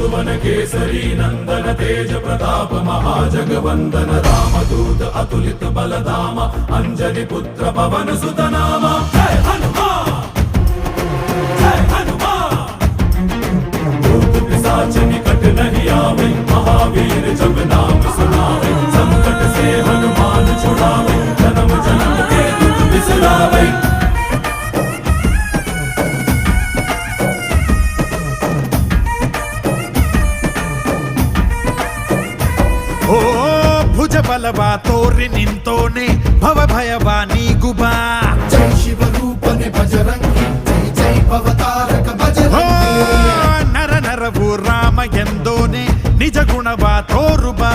सुवन केसरी नंदन तेज प्रताप महाजगवंदन रामदूत अतुलित बलधाम अंजनी पुत्र पवन सुत नाम जय हनुमान जय हनुमान। भूत पिशाच निकट नहीं आवे महावीर जब नाम सुनावे संकट से हनुमान छुड़ावे जन्म जन्म के दुख बिसरावे। ಓ ಭುಜ ಬಲವಾ ತೋರಿ ನಿಂತೋನೆ ಭವ ಭಯವಾ ನೀಗುಬಾ ಜೈ ಶಿವ ರೂಪನೆ ಭಜರಂಗಿ ಜೈ ಜೈ ಭವತಾರಕ ಭಜರಂಗಿ ನರ ನರವು ರಾಮ ಎಂದೋನೆ ನಿಜ ಗುಣವಾ ತೋರುಬಾ